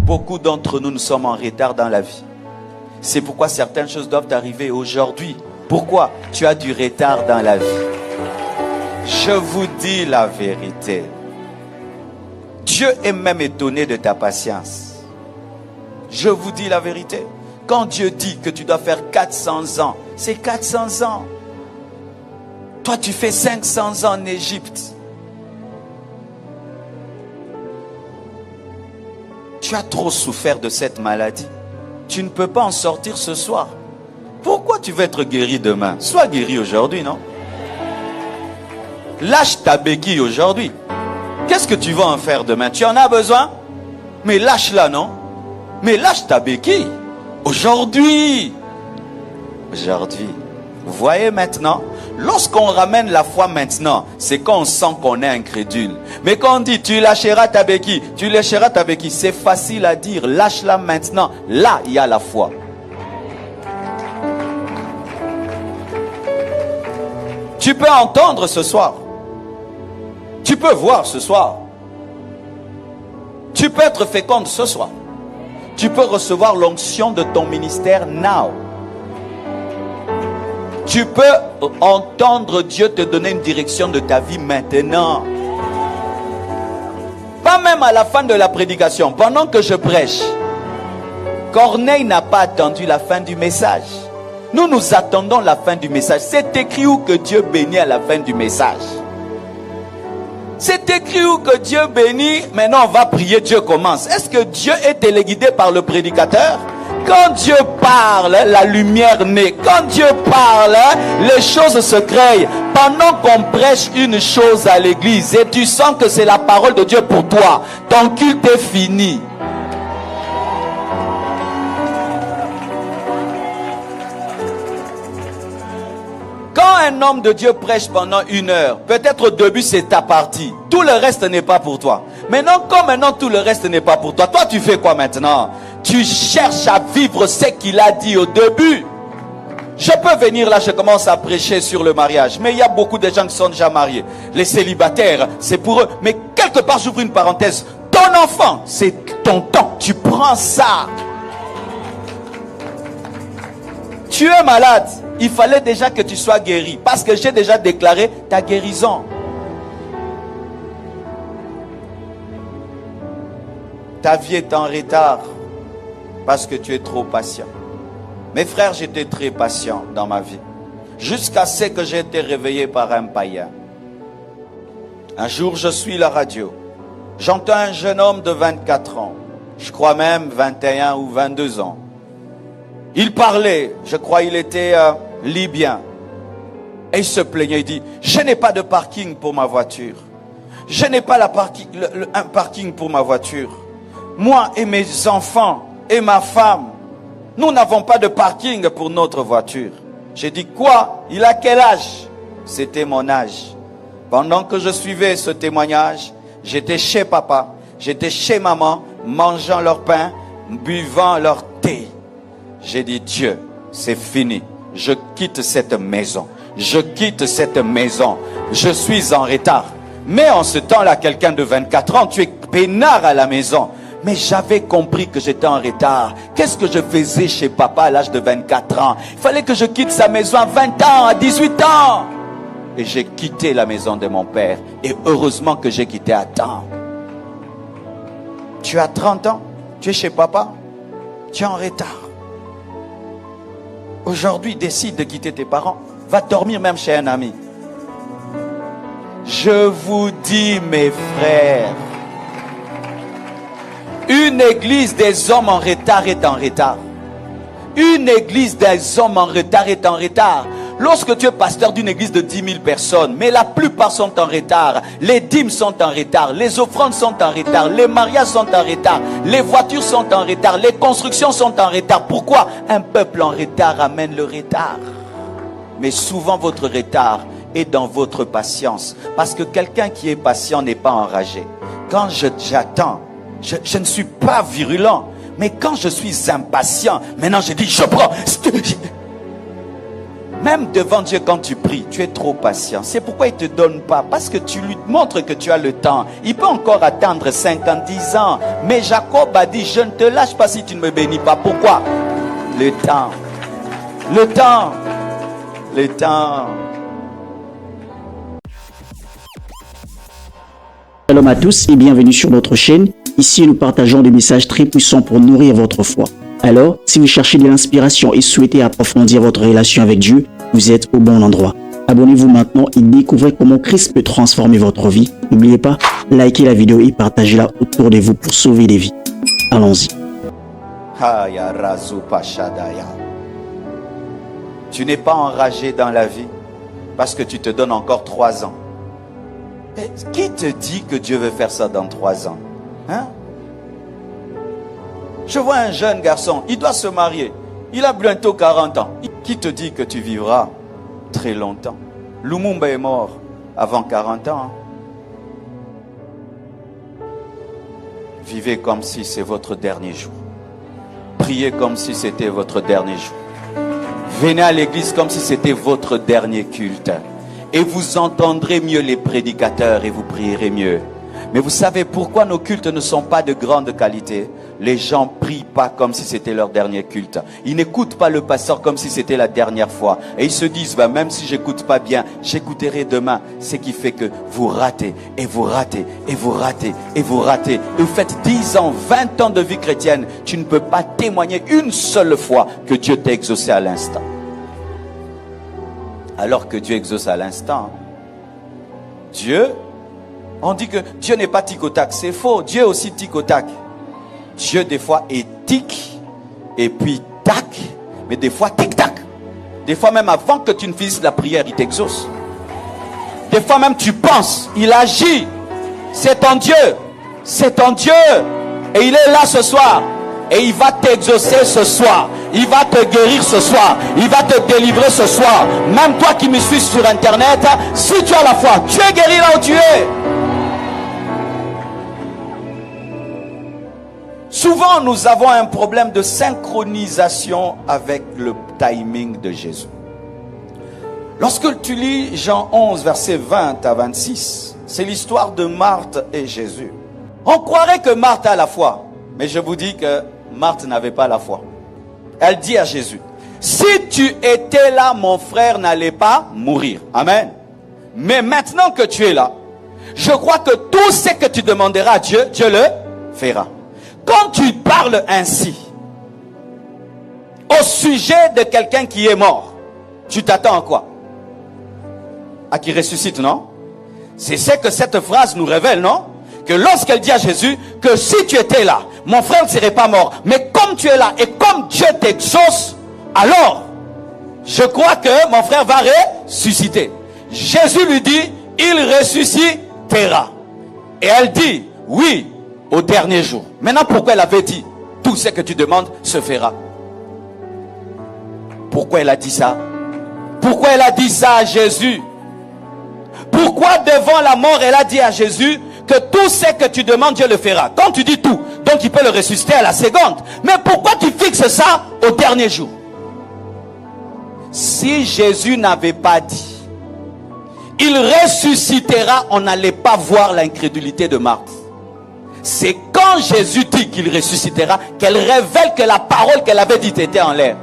Beaucoup d'entre nous, nous sommes en retard dans la vie. C'est pourquoi certaines choses doivent arriver aujourd'hui. Pourquoi? Tu as du retard dans la vie. Je vous dis la vérité. Dieu est même étonné de ta patience. Je vous dis la vérité. Quand Dieu dit que tu dois faire 400 ans, c'est 400 ans. Toi, tu fais 500 ans en Égypte. Tu as trop souffert de cette maladie. Tu ne peux pas en sortir ce soir. Pourquoi tu veux être guéri demain? Sois guéri aujourd'hui, non? Lâche ta béquille aujourd'hui. Qu'est-ce que tu vas en faire demain? Tu en as besoin? Mais lâche-la, non? Mais lâche ta béquille. Aujourd'hui. Aujourd'hui. Vous voyez maintenant? Lorsqu'on ramène la foi maintenant, c'est quand on sent qu'on est incrédule. Mais quand on dit tu lâcheras ta béquille, c'est facile à dire. Lâche-la maintenant. Là, il y a la foi. Tu peux entendre ce soir. Tu peux voir ce soir. Tu peux être féconde ce soir. Tu peux recevoir l'onction de ton ministère now. Tu peux entendre Dieu te donner une direction de ta vie maintenant. Pas même à la fin de la prédication, pendant que je prêche. Corneille n'a pas attendu la fin du message. Nous attendons la fin du message. C'est écrit où que Dieu bénit à la fin du message? C'est écrit où que Dieu bénit? Maintenant on va prier, Dieu commence. Est-ce que Dieu est téléguidé par le prédicateur? Quand Dieu parle, la lumière naît. Quand Dieu parle, les choses se créent. Pendant qu'on prêche une chose à l'église et tu sens que c'est la parole de Dieu pour toi, ton culte est fini. Quand un homme de Dieu prêche pendant 1 heure, peut-être au début c'est ta partie. Tout le reste n'est pas pour toi. Maintenant tout le reste n'est pas pour toi. Toi tu fais quoi maintenant? Tu cherches à vivre ce qu'il a dit au début. Je peux venir là, je commence à prêcher sur le mariage. Mais il y a beaucoup de gens qui sont déjà mariés. Les célibataires, c'est pour eux. Mais quelque part, j'ouvre une parenthèse. Ton enfant, c'est ton temps. Tu prends ça. Tu es malade. Il fallait déjà que tu sois guéri. Parce que j'ai déjà déclaré ta guérison. Ta vie est en retard. Parce que tu es trop patient. Mes frères, j'étais très patient dans ma vie. Jusqu'à ce que j'ai été réveillé par un païen. Un jour, je suis la radio. J'entends un jeune homme de 24 ans. Je crois même 21 ou 22 ans. Il parlait, je crois il était libyen. Et il se plaignait, il dit, je n'ai pas de parking pour ma voiture. Je n'ai pas un parking pour ma voiture. Moi et mes enfants et ma femme, nous n'avons pas de parking pour notre voiture. J'ai dit quoi? Il a quel âge? C'était mon âge. Pendant que je suivais ce témoignage, j'étais chez papa, j'étais chez maman, mangeant leur pain, buvant leur thé. J'ai dit Dieu, c'est fini. Je quitte cette maison. Je quitte cette maison. Je suis en retard. Mais en ce temps-là, quelqu'un de 24 ans, tu es peinard à la maison. Mais j'avais compris que j'étais en retard. Qu'est-ce que je faisais chez papa à l'âge de 24 ans? Il fallait que je quitte sa maison à 20 ans, à 18 ans. Et j'ai quitté la maison de mon père. Et heureusement que j'ai quitté à temps. Tu as 30 ans, tu es chez papa, tu es en retard. Aujourd'hui, décide de quitter tes parents. Va dormir même chez un ami. Je vous dis, mes frères, une église des hommes en retard est en retard. Une église des hommes en retard est en retard. Lorsque tu es pasteur d'une église de 10 000 personnes, mais la plupart sont en retard. Les dîmes sont en retard. Les offrandes sont en retard. Les mariages sont en retard. Les voitures sont en retard. Les constructions sont en retard. Pourquoi? Un peuple en retard amène le retard. Mais souvent votre retard est dans votre patience. Parce que quelqu'un qui est patient n'est pas enragé. Quand j'attends, je ne suis pas virulent. Mais quand je suis impatient, maintenant je dis je prends. Même devant Dieu, quand tu pries, tu es trop patient. C'est pourquoi il ne te donne pas. Parce que tu lui montres que tu as le temps. Il peut encore attendre 5 ans, 10 ans. Mais Jacob a dit, je ne te lâche pas si tu ne me bénis pas. Pourquoi? Le temps. Le temps. Le temps. Shalom à tous et bienvenue sur notre chaîne. Ici, nous partageons des messages très puissants pour nourrir votre foi. Alors, si vous cherchez de l'inspiration et souhaitez approfondir votre relation avec Dieu, vous êtes au bon endroit. Abonnez-vous maintenant et découvrez comment Christ peut transformer votre vie. N'oubliez pas, likez la vidéo et partagez-la autour de vous pour sauver des vies. Allons-y. Tu n'es pas enragé dans la vie parce que tu te donnes encore 3 ans. Mais qui te dit que Dieu veut faire ça dans 3 ans? Hein? Je vois un jeune garçon, il doit se marier. Il a bientôt 40 ans. Qui te dit que tu vivras très longtemps? Lumumba est mort avant 40 ans. Hein? Vivez comme si c'est votre dernier jour. Priez comme si c'était votre dernier jour. Venez à l'église comme si c'était votre dernier culte. Et vous entendrez mieux les prédicateurs et vous prierez mieux. Mais vous savez pourquoi nos cultes ne sont pas de grande qualité? Les gens prient pas comme si c'était leur dernier culte. Ils n'écoutent pas le pasteur comme si c'était la dernière fois. Et ils se disent, bah, même si j'écoute pas bien, j'écouterai demain. Ce qui fait que vous ratez, et vous ratez, et vous ratez, et vous ratez. Et vous faites 10 ans, 20 ans de vie chrétienne. Tu ne peux pas témoigner une seule fois que Dieu t'a exaucé à l'instant. Alors que Dieu exauce à l'instant. Dieu, on dit que Dieu n'est pas tic au tac, c'est faux. Dieu est aussi tic au tac. Dieu des fois est tic et puis tac, mais des fois tic tac. Des fois même avant que tu ne finisses la prière, il t'exauce. Des fois même tu penses, il agit. C'est ton Dieu, c'est ton Dieu. Et il est là ce soir. Et il va t'exaucer ce soir. Il va te guérir ce soir. Il va te délivrer ce soir. Même toi qui me suis sur internet, si tu as la foi, tu es guéri là où tu es. Souvent, nous avons un problème de synchronisation avec le timing de Jésus. Lorsque tu lis Jean 11, versets 20 à 26, c'est l'histoire de Marthe et Jésus. On croirait que Marthe a la foi, mais je vous dis que Marthe n'avait pas la foi. Elle dit à Jésus, si tu étais là, mon frère n'allait pas mourir. Amen. Mais maintenant que tu es là, je crois que tout ce que tu demanderas à Dieu, Dieu le fera. Quand tu parles ainsi au sujet de quelqu'un qui est mort, tu t'attends à quoi? À qu'il ressuscite, non? C'est ce que cette phrase nous révèle, non? Que lorsqu'elle dit à Jésus que si tu étais là, mon frère ne serait pas mort. Mais comme tu es là et comme Dieu t'exauce, alors je crois que mon frère va ressusciter. Jésus lui dit, il ressuscitera. Et elle dit, oui, au dernier jour. Maintenant, pourquoi elle avait dit, tout ce que tu demandes se fera? Pourquoi elle a dit ça? Pourquoi elle a dit ça à Jésus? Pourquoi devant la mort, elle a dit à Jésus que tout ce que tu demandes, Dieu le fera? Quand tu dis tout, donc il peut le ressusciter à la seconde. Mais pourquoi tu fixes ça au dernier jour? Si Jésus n'avait pas dit, il ressuscitera, on n'allait pas voir l'incrédulité de Marthe. C'est quand Jésus dit qu'il ressuscitera qu'elle révèle que la parole qu'elle avait dite était en l'air.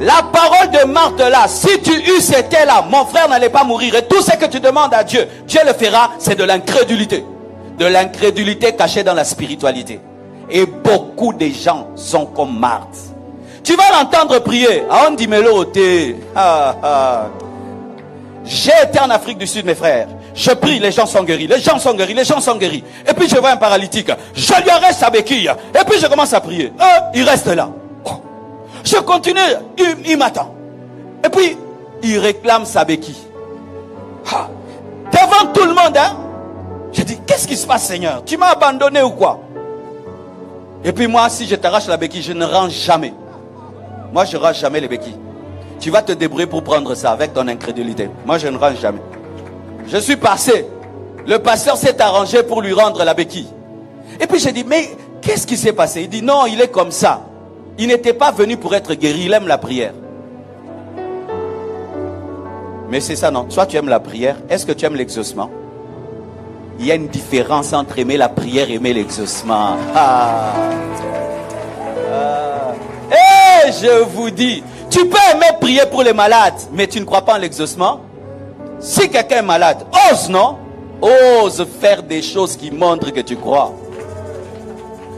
La parole de Marthe là, si tu eusses été là, mon frère n'allait pas mourir. Et tout ce que tu demandes à Dieu, Dieu le fera, c'est de l'incrédulité. De l'incrédulité cachée dans la spiritualité. Et beaucoup de gens sont comme Marthe. Tu vas l'entendre prier. J'ai été en Afrique du Sud, mes frères. Je prie, les gens sont guéris, les gens sont guéris, les gens sont guéris. Et puis je vois un paralytique. Je lui arrête sa béquille. Et puis je commence à prier. Il reste là. Je continue, il m'attend. Et puis, il réclame sa béquille. Devant tout le monde, hein. Je dis, qu'est-ce qui se passe, Seigneur? Tu m'as abandonné ou quoi? Et puis moi, si je t'arrache la béquille, je ne range jamais. Moi, je ne range jamais les béquilles. Tu vas te débrouiller pour prendre ça avec ton incrédulité. Moi, je ne range jamais. Je suis passé. Le pasteur s'est arrangé pour lui rendre la béquille. Et puis j'ai dit, mais qu'est-ce qui s'est passé? Il dit, non, il est comme ça. Il n'était pas venu pour être guéri, il aime la prière. Mais c'est ça, non? Soit tu aimes la prière, est-ce que tu aimes l'exaucement? Il y a une différence entre aimer la prière et aimer l'exaucement. Et je vous dis, tu peux aimer prier pour les malades, mais tu ne crois pas en l'exaucement? Si quelqu'un est malade, ose, non? Ose faire des choses qui montrent que tu crois.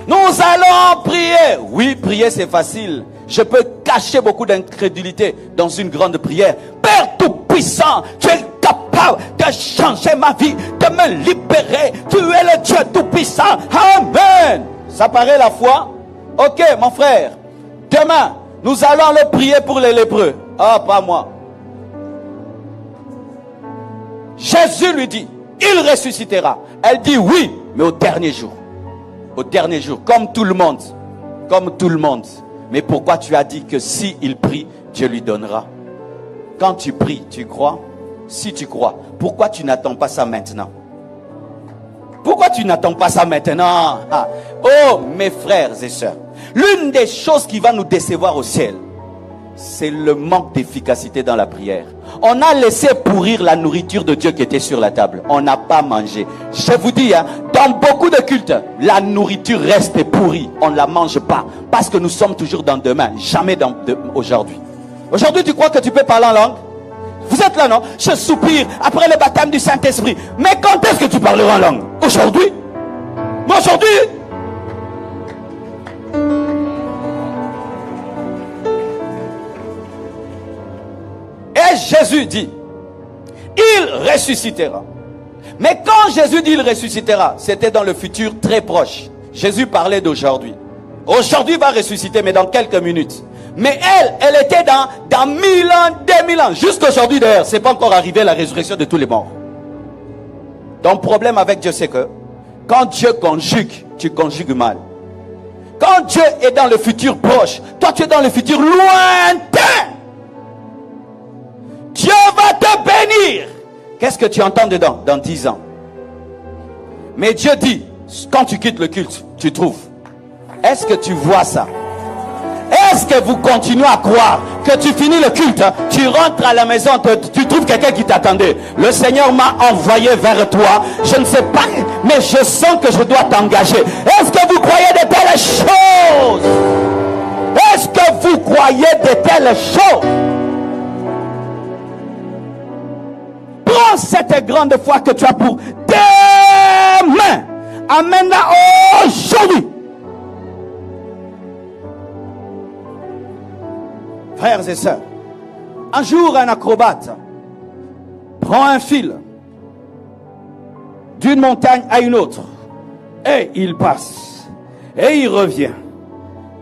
Nous allons prier. Oui, prier c'est facile. Je peux cacher beaucoup d'incrédulité dans une grande prière. Père Tout-Puissant, tu es capable de changer ma vie, de me libérer. Tu es le Dieu Tout-Puissant. Amen. Ça paraît la foi? Ok, mon frère. Demain, nous allons le prier pour les lépreux. Ah, pas moi. Jésus lui dit, il ressuscitera. Elle dit oui, mais au dernier jour. Au dernier jour, comme tout le monde. Comme tout le monde. Mais pourquoi tu as dit que si il prie, Dieu lui donnera? Quand tu pries, tu crois? Si tu crois, pourquoi tu n'attends pas ça maintenant? Pourquoi tu n'attends pas ça maintenant? Oh, mes frères et sœurs, l'une des choses qui va nous décevoir au ciel, c'est le manque d'efficacité dans la prière. On a laissé pourrir la nourriture de Dieu qui était sur la table. On n'a pas mangé. Je vous dis, dans beaucoup de cultes, la nourriture reste pourrie. On ne la mange pas. Parce que nous sommes toujours dans demain, jamais dans aujourd'hui. Aujourd'hui, tu crois que tu peux parler en langue? Vous êtes là, non? Je soupire après le baptême du Saint-Esprit. Mais quand est-ce que tu parleras en langue? Aujourd'hui? Mais aujourd'hui? Et Jésus dit, il ressuscitera. Mais quand Jésus dit il ressuscitera, c'était dans le futur très proche. Jésus parlait d'aujourd'hui. Aujourd'hui il va ressusciter, mais dans quelques minutes. Mais elle était dans 1000 ans, 2000 ans. Jusqu'aujourd'hui d'ailleurs, c'est pas encore arrivé la résurrection de tous les morts. Ton problème avec Dieu, c'est que quand Dieu conjugue, tu conjugues mal. Quand Dieu est dans le futur proche, toi tu es dans le futur lointain. Dieu va te bénir. Qu'est-ce que tu entends dedans? Dans 10 ans. Mais Dieu dit, quand tu quittes le culte, tu trouves. Est-ce que tu vois ça? Est-ce que vous continuez à croire que tu finis le culte, tu rentres à la maison, tu trouves quelqu'un qui t'attendait? Le Seigneur m'a envoyé vers toi. Je ne sais pas, mais je sens que je dois t'engager. Est-ce que vous croyez de telles choses? Est-ce que vous croyez de telles choses? Prends cette grande foi que tu as pour demain. Amène-la aujourd'hui. Frères et sœurs, un jour un acrobate prend un fil d'une montagne à une autre et il passe et il revient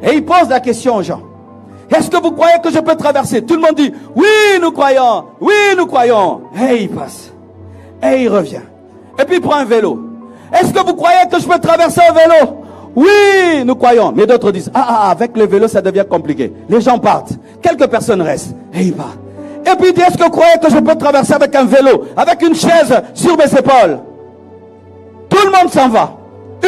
et il pose la question aux gens. Est-ce que vous croyez que je peux traverser? Tout le monde dit oui, nous croyons, oui, nous croyons. Et il passe et il revient et puis il prend un vélo. Est-ce que vous croyez que je peux traverser un vélo? Oui, nous croyons. Mais d'autres disent, avec le vélo, ça devient compliqué. Les gens partent. Quelques personnes restent. Et ils partent. Et puis il dit, est-ce que vous croyez que je peux traverser avec un vélo, avec une chaise sur mes épaules? Tout le monde s'en va.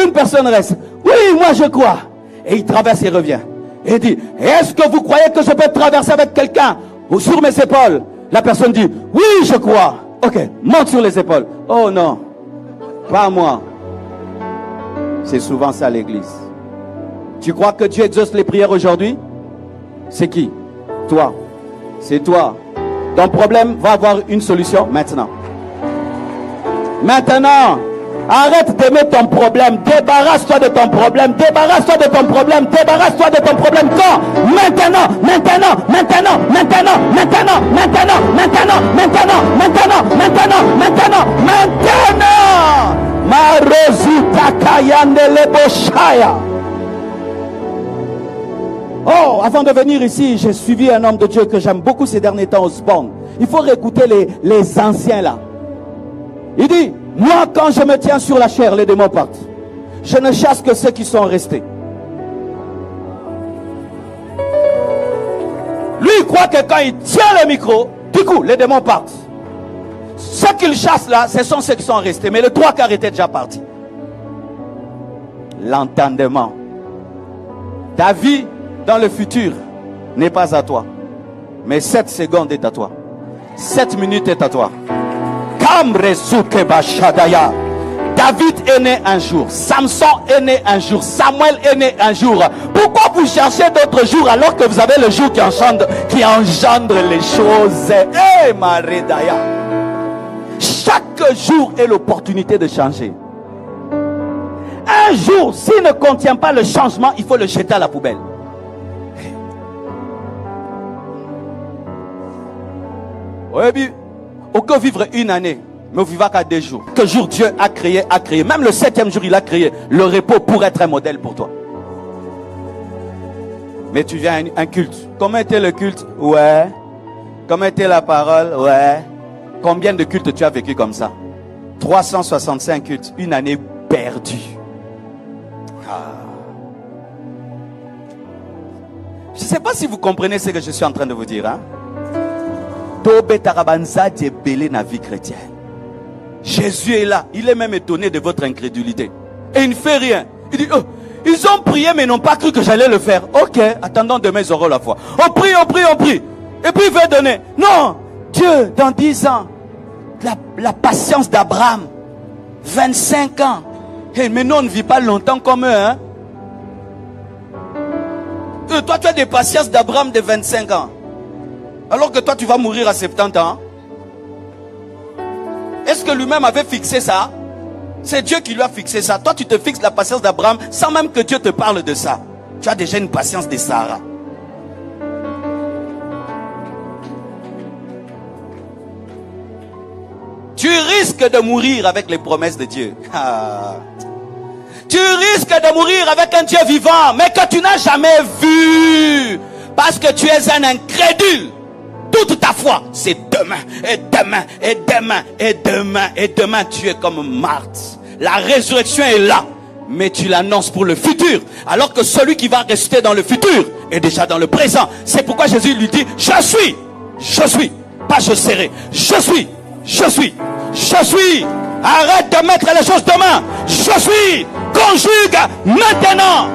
Une personne reste. Oui, moi je crois. Et il traverse et revient. Et il dit, est-ce que vous croyez que je peux traverser avec quelqu'un ou sur mes épaules? La personne dit, oui, je crois. Ok, monte sur les épaules. Oh non, pas moi. C'est souvent ça l'église. Tu crois que Dieu exauce les prières aujourd'hui? C'est qui? Toi. C'est toi. Ton problème va avoir une solution maintenant. Maintenant. Arrête d'aimer ton problème. Débarrasse-toi de ton problème. Débarrasse-toi de ton problème. Débarrasse-toi de ton problème. Quand? Maintenant. Maintenant. Maintenant. Maintenant. Maintenant. Maintenant. Maintenant. Maintenant. Maintenant. Maintenant. Maintenant. Maintenant. Marosita kayandele boshaya. Oh, avant de venir ici, j'ai suivi un homme de Dieu que j'aime beaucoup ces derniers temps, Osborne. Il faut réécouter les anciens là. Il dit, moi quand je me tiens sur la chair, les démons partent. Je ne chasse que ceux qui sont restés. Lui il croit que quand il tient le micro, du coup les démons partent. Ceux qu'il chasse là, ce sont ceux qui sont restés. Mais le 3/4 était déjà parti. L'entendement. Ta vie dans le futur n'est pas à toi. Mais 7 secondes est à toi. 7 minutes est à toi. David est né un jour. Samson est né un jour. Samuel est né un jour. Pourquoi vous cherchez d'autres jours alors que vous avez le jour qui engendre les choses? Eh, Maredaya. Chaque jour est l'opportunité de changer. Un jour, s'il ne contient pas le changement, il faut le jeter à la poubelle. Oui, on peut vivre une année, mais on ne vivra qu'à 2 jours. Que jour Dieu a créé. Même le 7e jour, il a créé le repos pour être un modèle pour toi. Mais tu viens à un culte. Comment était le culte? Ouais. Comment était la parole? Ouais. Combien de cultes tu as vécu comme ça? 365 cultes. Une année perdue. Je ne sais pas si vous comprenez ce que je suis en train de vous dire. Hein? Na vie chrétienne. Jésus est là. Il est même étonné de votre incrédulité. Et il ne fait rien. Il dit, oh, ils ont prié mais n'ont pas cru que j'allais le faire. Ok, attendons demain ils auront la foi. On prie. Et puis il veut donner. Non, Dieu, dans 10 ans, la patience d'Abraham, 25 ans. Hey, mais nous on ne vit pas longtemps comme eux. Hein? Toi tu as des patiences d'Abraham de 25 ans. Alors que toi tu vas mourir à 70 ans. Est-ce que lui-même avait fixé ça? C'est Dieu qui lui a fixé ça. Toi tu te fixes la patience d'Abraham sans même que Dieu te parle de ça. Tu as déjà une patience de Sarah. Tu risques de mourir avec les promesses de Dieu. Tu risques de mourir avec un Dieu vivant, mais que tu n'as jamais vu. Parce que tu es un incrédule. Toute ta foi, c'est demain, et demain, et demain, et demain, et demain. Tu es comme Marthe. La résurrection est là, mais tu l'annonces pour le futur. Alors que celui qui va rester dans le futur est déjà dans le présent. C'est pourquoi Jésus lui dit, je suis, pas je serai, je suis. Arrête de mettre les choses demain. Je suis, conjugue maintenant.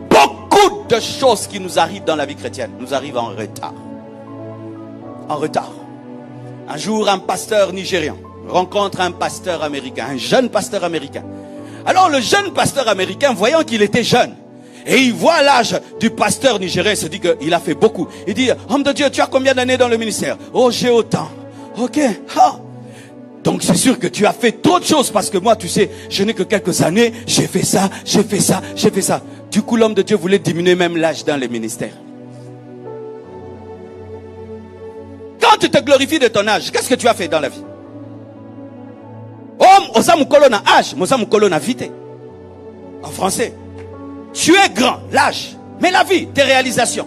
Beaucoup de choses qui nous arrivent dans la vie chrétienne nous arrivent en retard. En retard. Un jour, un pasteur nigérian rencontre un pasteur américain, un jeune pasteur américain. Alors le jeune pasteur américain, voyant qu'il était jeune, et il voit l'âge du pasteur nigérien, il se dit qu'il a fait beaucoup. Il dit, homme de Dieu, tu as combien d'années dans le ministère? Oh, j'ai autant. Ok. Donc c'est sûr que tu as fait trop de choses, parce que moi, tu sais, je n'ai que quelques années, j'ai fait ça. Du coup, l'homme de Dieu voulait diminuer même l'âge dans les ministères. Quand tu te glorifies de ton âge, qu'est-ce que tu as fait dans la vie? Homme, osamukolo na âge, mosamukolo na vite. En français. Tu es grand, l'âge, mais la vie, tes réalisations.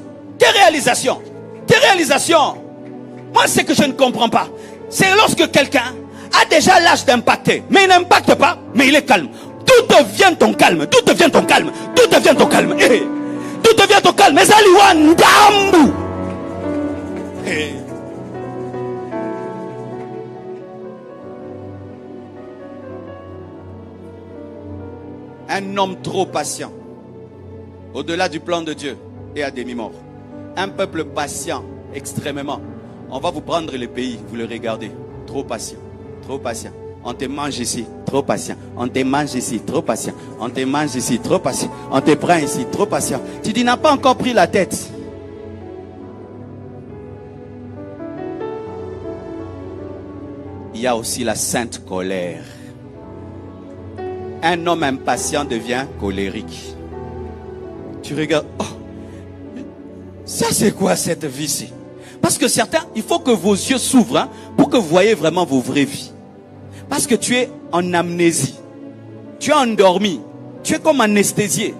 Moi, ce que je ne comprends pas, c'est lorsque quelqu'un a déjà l'âge d'impacter, mais il n'impacte pas, mais il est calme. D'où te vient ton calme? Eh, d'où te vient ton calme? Ezaliwan dambu. Un homme trop patient, au-delà du plan de Dieu, et à demi-mort. Un peuple patient, extrêmement. On va vous prendre le pays, vous le regardez. Trop patient. On te mange ici, trop patient. On te mange ici, trop patient. On te mange ici, trop patient. On te prend ici, trop patient. Tu dis, n'as pas encore pris la tête. Il y a aussi la sainte colère. Un homme impatient devient colérique. Tu regardes, oh, ça c'est quoi cette vie-ci? Parce que certains, il faut que vos yeux s'ouvrent, hein, pour que vous voyez vraiment vos vraies vies. Parce que tu es en amnésie. Tu es endormi. Tu es comme anesthésié.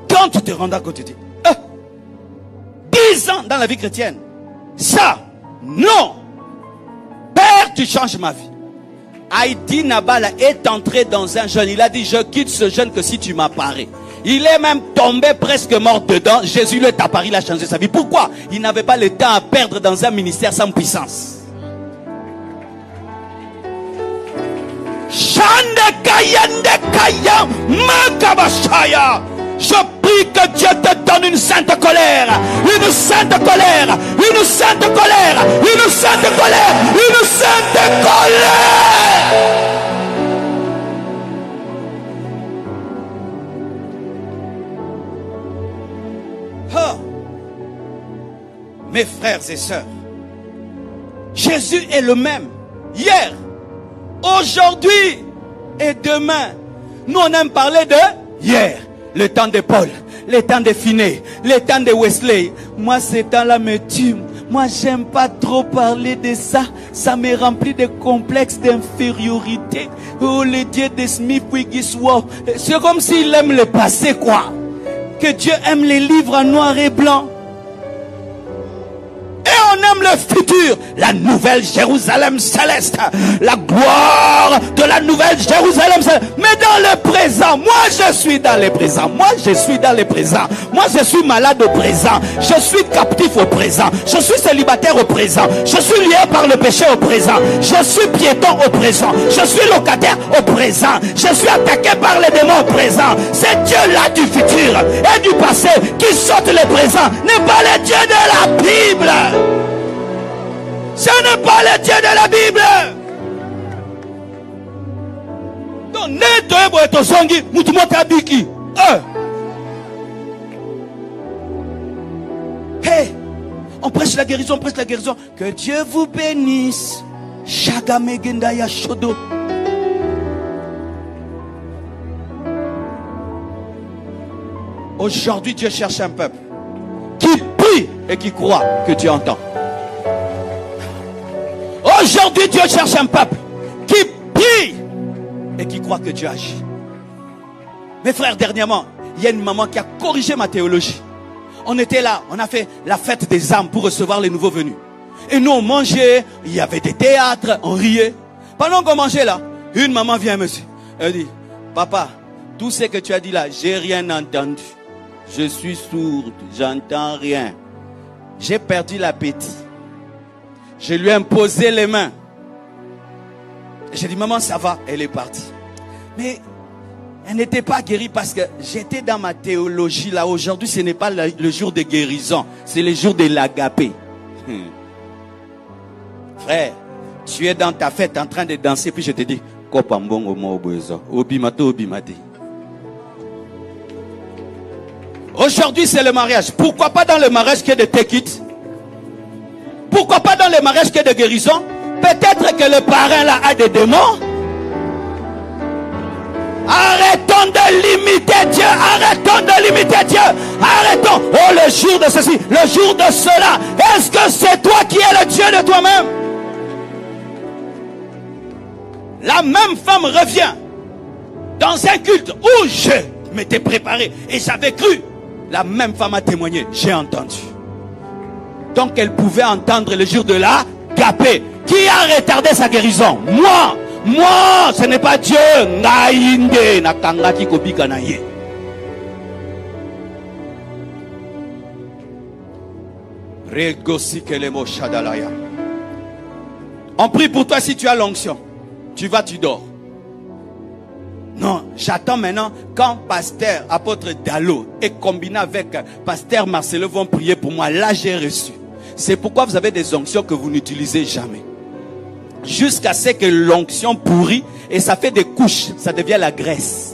Quand tu te rends compte, tu dis, 10 ans dans la vie chrétienne. Ça, non. Père, tu changes ma vie. Haïti Nabala est entré dans un jeûne. Il a dit, je quitte ce jeûne que si tu m'apparais. Il est même tombé presque mort dedans. Jésus lui est apparu, il a changé sa vie. Pourquoi? Il n'avait pas le temps à perdre dans un ministère sans puissance. Change Je prie que Dieu te donne une sainte colère, une sainte colère, une sainte colère, une sainte colère, une sainte colère. Oh. Mes frères et sœurs, Jésus est le même hier, aujourd'hui et demain. Nous on aime parler de hier, le temps de Paul, le temps de Finney, le temps de Wesley. Moi ces temps-là me tuent. Moi j'aime pas trop parler de ça. Ça me remplit de complexes d'infériorité. Oh le Dieu de Smith Wigglesworth. C'est comme s'il aime le passé quoi. Que Dieu aime les livres en noir et blanc. Et on aime le futur, la nouvelle Jérusalem céleste, la gloire de la nouvelle Jérusalem céleste. Mais dans le présent, moi je suis dans le présent, moi je suis dans le présent, moi je suis malade au présent, je suis captif au présent, je suis célibataire au présent, je suis lié par le péché au présent, je suis piéton au présent, je suis locataire au présent, je suis attaqué par les démons au présent. C'est Dieu-là du futur et du passé qui saute le présent, n'est pas le Dieu de la Bible. Ce n'est pas le Dieu de la Bible. Donc, hey, on prêche la guérison, on prêche la guérison. Que Dieu vous bénisse. Shagamegendaya Shodo. Aujourd'hui, Dieu cherche un peuple qui prie et qui croit que Dieu entend. Aujourd'hui, Dieu cherche un peuple qui prie et qui croit que Dieu agit. Mes frères, dernièrement, il y a une maman qui a corrigé ma théologie. On était là, on a fait la fête des âmes pour recevoir les nouveaux venus. Et nous, on mangeait, il y avait des théâtres, on riait. Pendant qu'on mangeait là, une maman vient me dire, elle dit, papa, tout ce que tu as dit là, j'ai rien entendu. Je suis sourde, j'entends rien. J'ai perdu l'appétit. Je lui ai imposé les mains. J'ai dit, maman, ça va. Elle est partie. Mais elle n'était pas guérie parce que j'étais dans ma théologie là. Aujourd'hui, ce n'est pas le jour de guérison. C'est le jour de l'agapé. Frère, tu es dans ta fête en train de danser. Puis je te dis, aujourd'hui, c'est le mariage. Pourquoi pas dans le mariage qu'il y ait des take it? Pourquoi pas dans les mariages qu'il y a de guérison? Peut-être que le parrain là a des démons. Arrêtons de limiter Dieu. Arrêtons de limiter Dieu. Arrêtons. Oh, le jour de ceci, le jour de cela. Est-ce que c'est toi qui es le Dieu de toi-même? La même femme revient dans un culte où je m'étais préparé et j'avais cru. La même femme a témoigné. J'ai entendu. Donc elle pouvait entendre le jour de la gapé. Qui a retardé sa guérison? Moi, ce n'est pas Dieu. On prie pour toi si tu as l'onction. Tu vas, tu dors. Non, j'attends maintenant quand pasteur, apôtre Dalo et combiné avec pasteur Marcelo vont prier pour moi. Là, j'ai reçu. C'est pourquoi vous avez des onctions que vous n'utilisez jamais. Jusqu'à ce que l'onction pourrit et ça fait des couches, ça devient la graisse.